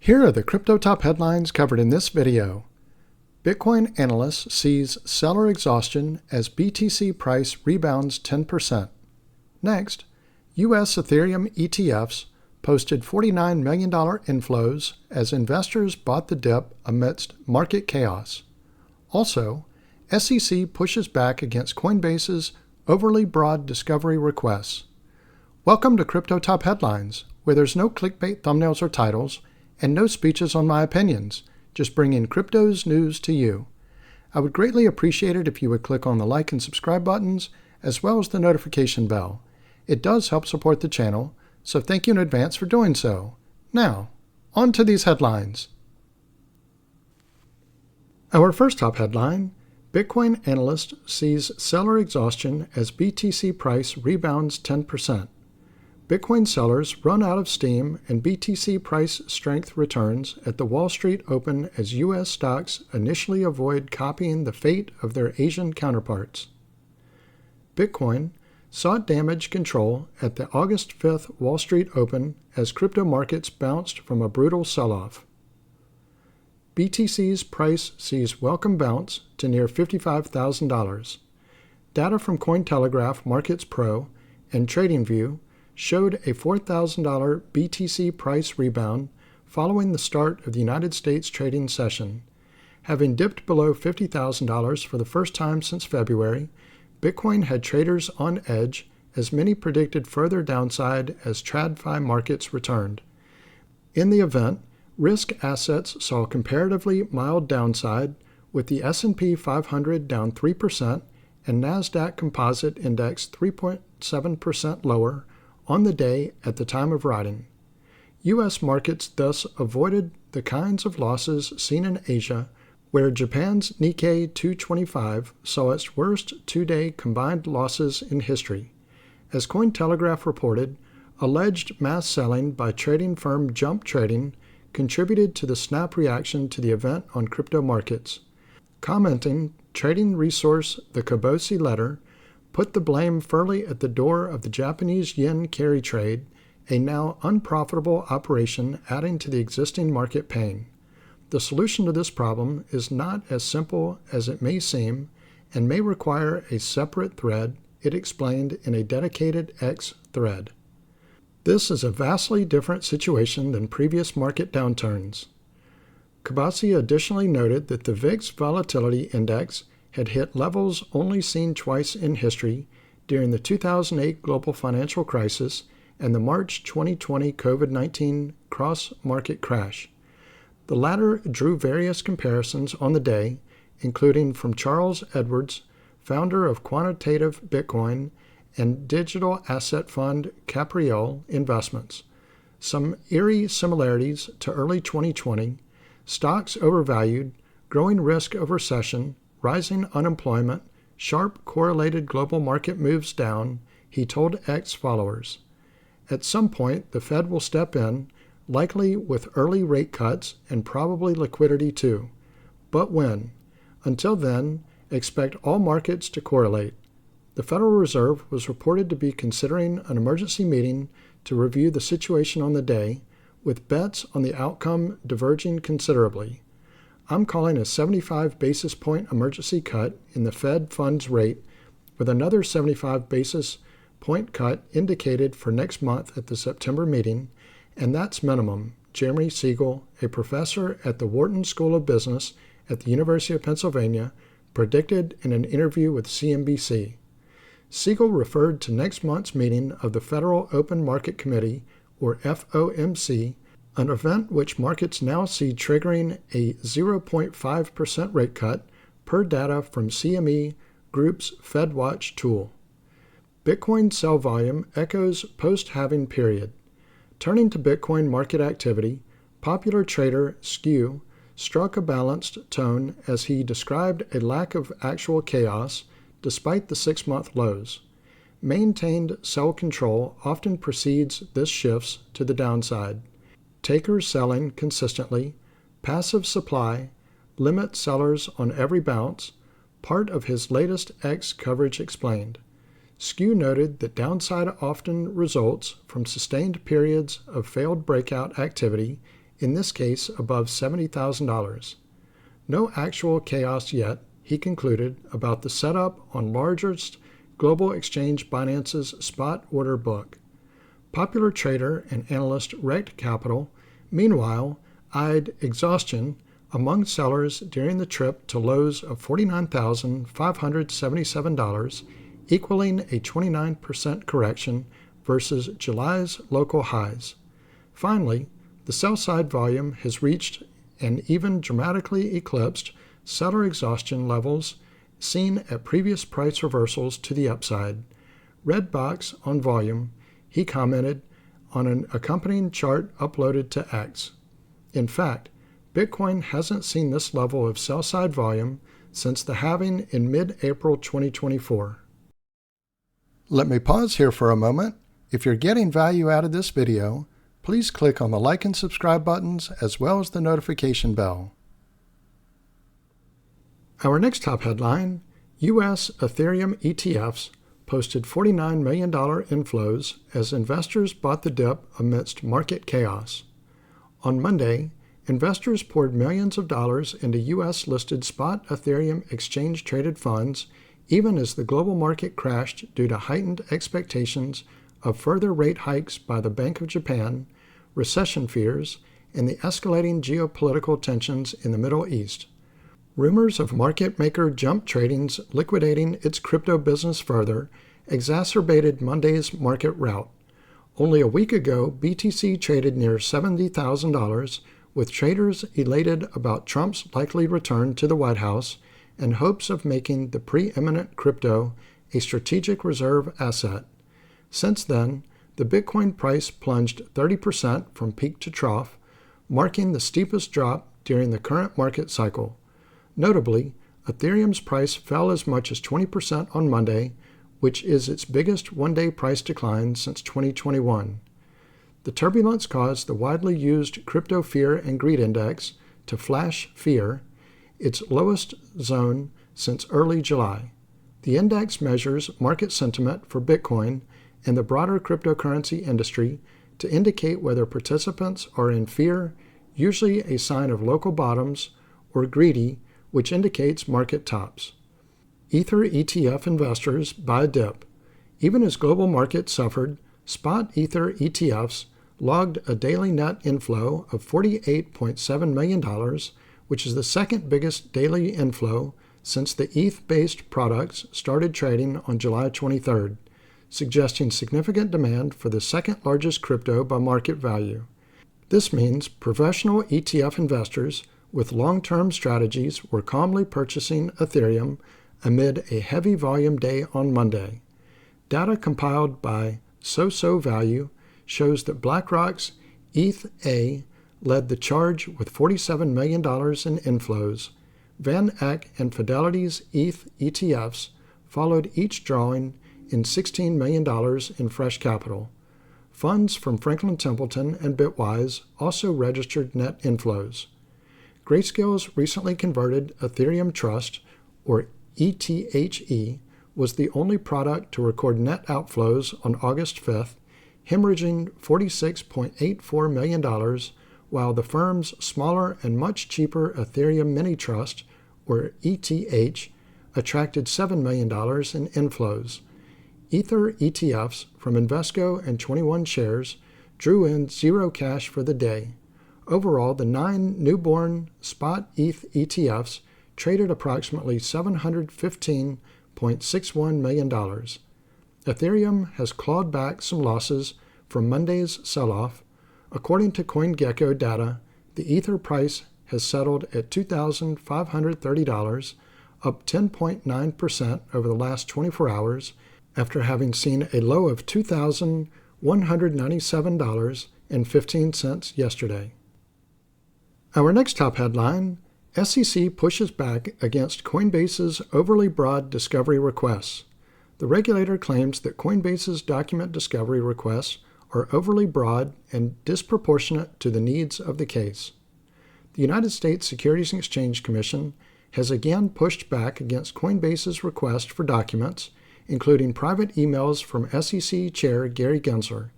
Here are the crypto top headlines covered in this video. Bitcoin Analyst sees seller exhaustion as BTC price rebounds 10%. Next, U.S. Ethereum ETFs posted $49 million inflows as investors bought the dip amidst market chaos. Also, SEC pushes back against Coinbase's overly broad discovery requests. Welcome to Crypto Top Headlines, where there's no clickbait thumbnails or titles, and no speeches on my opinions, just bringing crypto's news to you. I would greatly appreciate it if you would click on the like and subscribe buttons, as well as the notification bell. It does help support the channel, so thank you in advance for doing so. Now, on to these headlines. Our first top headline, Bitcoin Analyst sees seller exhaustion as BTC price rebounds 10%. Bitcoin sellers run out of steam and BTC price strength returns at the Wall Street Open as U.S. stocks initially avoid copying the fate of their Asian counterparts. Bitcoin sought damage control at the August 5th Wall Street Open as crypto markets bounced from a brutal sell-off. BTC's price sees welcome bounce to near $55,000. Data from Cointelegraph Markets Pro and TradingView showed a $4,000 BTC price rebound following the start of the United States trading session. Having dipped below $50,000 for the first time since February, Bitcoin had traders on edge as many predicted further downside as TradFi markets returned. In the event, risk assets saw comparatively mild downside, with the S&P 500 down 3% and NASDAQ Composite Index 3.7% lower on the day at the time of writing. U.S. markets thus avoided the kinds of losses seen in Asia, where Japan's Nikkei 225 saw its worst two-day combined losses in history. As Cointelegraph reported, alleged mass selling by trading firm Jump Trading contributed to the snap reaction to the event on crypto markets. Commenting, trading resource The Kobosi Letter put the blame firmly at the door of the Japanese yen carry trade, a now unprofitable operation adding to the existing market pain. The solution to this problem is not as simple as it may seem and may require a separate thread, it explained in a dedicated X thread. This is a vastly different situation than previous market downturns. Kobosi additionally noted that the VIX Volatility Index had hit levels only seen twice in history during the 2008 global financial crisis and the March 2020 COVID-19 cross-market crash. The latter drew various comparisons on the day, including from Charles Edwards, founder of Quantitative Bitcoin and digital asset fund Capriole Investments. Some eerie similarities to early 2020, stocks overvalued, growing risk of recession, rising unemployment, sharp correlated global market moves down, he told X followers. At some point, the Fed will step in, likely with early rate cuts and probably liquidity too. But when? Until then, expect all markets to correlate. The Federal Reserve was reported to be considering an emergency meeting to review the situation on the day, with bets on the outcome diverging considerably. I'm calling a 75 basis point emergency cut in the Fed funds rate, with another 75 basis point cut indicated for next month at the September meeting, and that's minimum, Jeremy Siegel, a professor at the Wharton School of Business at the University of Pennsylvania, predicted in an interview with CNBC. Siegel referred to next month's meeting of the Federal Open Market Committee, or FOMC, an event which markets now see triggering a 0.5% rate cut per data from CME Group's FedWatch tool. Bitcoin sell volume echoes post-halving period. Turning to Bitcoin market activity, popular trader Skew struck a balanced tone as he described a lack of actual chaos despite the 6-month lows. Maintained sell control often precedes this shifts to the downside. Takers selling consistently, passive supply, limit sellers on every bounce, part of his latest X coverage explained. Skew noted that downside often results from sustained periods of failed breakout activity in this case above $70,000. No actual chaos yet, he concluded, about the setup on largest global exchange Binance's spot order book. Popular trader and analyst Rect Capital, meanwhile, eyed Exhaustion among sellers during the trip to lows of $49,577, equaling a 29% correction versus July's local highs. Finally, the sell-side volume has reached and even dramatically eclipsed seller exhaustion levels seen at previous price reversals to the upside. Red box on volume, he commented on an accompanying chart uploaded to X. In fact, Bitcoin hasn't seen this level of sell-side volume since the halving in mid-April 2024. Let me pause here for a moment. If you're getting value out of this video, please click on the like and subscribe buttons as well as the notification bell. Our next top headline, U.S. Ethereum ETFs posted $49 million inflows as investors bought the dip amidst market chaos. On Monday, investors poured millions of dollars into U.S.-listed spot Ethereum exchange-traded funds, even as the global market crashed due to heightened expectations of further rate hikes by the Bank of Japan, recession fears, and the escalating geopolitical tensions in the Middle East. Rumors of market maker Jump Trading's liquidating its crypto business further exacerbated Monday's market rout. Only a week ago, BTC traded near $70,000, with traders elated about Trump's likely return to the White House and hopes of making the preeminent crypto a strategic reserve asset. Since then, the Bitcoin price plunged 30% from peak to trough, marking the steepest drop during the current market cycle. Notably, Ethereum's price fell as much as 20% on Monday, which is its biggest one-day price decline since 2021. The turbulence caused the widely used Crypto Fear and Greed Index to flash fear, its lowest zone since early July. The index measures market sentiment for Bitcoin and the broader cryptocurrency industry to indicate whether participants are in fear, usually a sign of local bottoms, or greedy, which indicates market tops. Ether ETF investors buy a dip. Even as global markets suffered, spot Ether ETFs logged a daily net inflow of $48.7 million, which is the second biggest daily inflow since the ETH-based products started trading on July 23rd, suggesting significant demand for the second largest crypto by market value. This means professional ETF investors with long-term strategies were calmly purchasing Ethereum amid a heavy volume day on Monday. Data compiled by SoSo shows that BlackRock's ETH-A led the charge with $47 million in inflows. Van Eck and Fidelity's ETH ETFs followed, each drawing in $16 million in fresh capital. Funds from Franklin Templeton and Bitwise also registered net inflows. Grayscale's recently converted Ethereum Trust, or ETHE, was the only product to record net outflows on August 5th, hemorrhaging $46.84 million, while the firm's smaller and much cheaper Ethereum Mini Trust, or ETH, attracted $7 million in inflows. Ether ETFs from Invesco and 21 Shares drew in zero cash for the day. Overall, the 9 newborn spot ETH ETFs traded approximately $715.61 million. Ethereum has clawed back some losses from Monday's sell-off. According to CoinGecko data, the Ether price has settled at $2,530, up 10.9% over the last 24 hours, after having seen a low of $2,197.15 yesterday. Our next top headline, SEC pushes back against Coinbase's overly broad discovery requests. The regulator claims that Coinbase's document discovery requests are overly broad and disproportionate to the needs of the case. The United States Securities and Exchange Commission has again pushed back against Coinbase's request for documents, including private emails from SEC Chair Gary Gensler.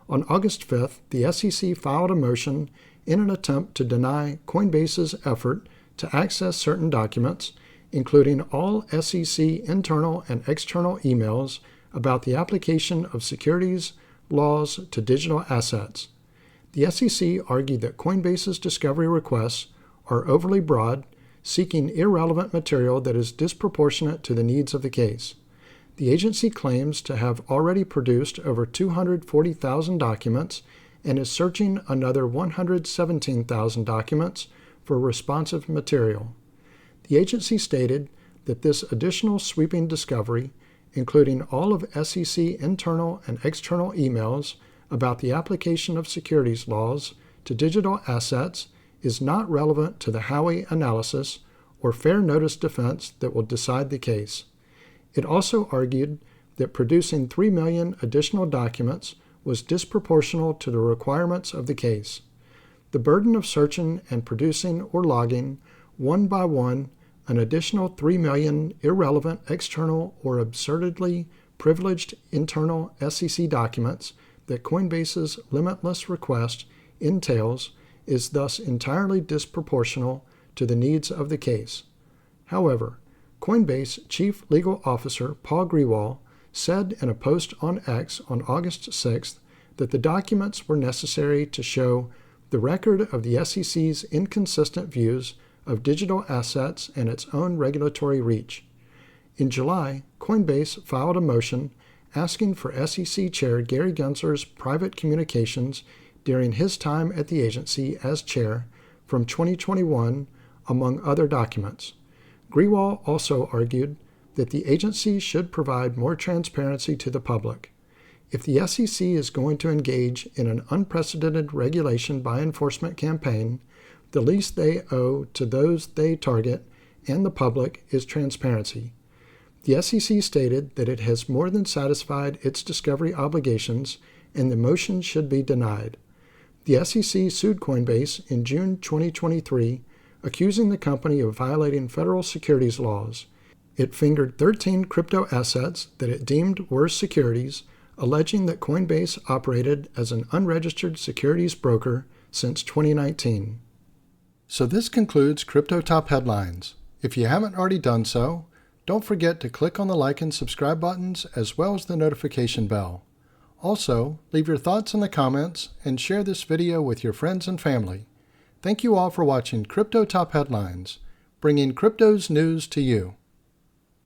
On August 5th, the SEC filed a motion in an attempt to deny Coinbase's effort to access certain documents, including all SEC internal and external emails about the application of securities laws to digital assets. The SEC argued that Coinbase's discovery requests are overly broad, seeking irrelevant material that is disproportionate to the needs of the case. The agency claims to have already produced over 240,000 documents and is searching another 117,000 documents for responsive material. The agency stated that this additional sweeping discovery, including all of SEC internal and external emails about the application of securities laws to digital assets, is not relevant to the Howey analysis or fair notice defense that will decide the case. It also argued that producing 3 million additional documents was disproportional to the requirements of the case. The burden of searching and producing or logging, one by one, an additional 3 million irrelevant external or absurdly privileged internal SEC documents that Coinbase's limitless request entails is thus entirely disproportional to the needs of the case. However, Coinbase Chief Legal Officer Paul Grewal said in a post on X on August 6th that the documents were necessary to show the record of the SEC's inconsistent views of digital assets and its own regulatory reach. In July, Coinbase filed a motion asking for SEC Chair Gary Gensler's private communications during his time at the agency as chair from 2021, among other documents. Grewal also argued that the agency should provide more transparency to the public. If the SEC is going to engage in an unprecedented regulation by enforcement campaign, the least they owe to those they target and the public is transparency. The SEC stated that it has more than satisfied its discovery obligations and the motion should be denied. The SEC sued Coinbase in June 2023, accusing the company of violating federal securities laws. It fingered 13 crypto assets that it deemed were securities, alleging that Coinbase operated as an unregistered securities broker since 2019. So this concludes Crypto Top Headlines. If you haven't already done so, don't forget to click on the like and subscribe buttons as well as the notification bell. Also, leave your thoughts in the comments and share this video with your friends and family. Thank you all for watching Crypto Top Headlines, bringing crypto's news to you.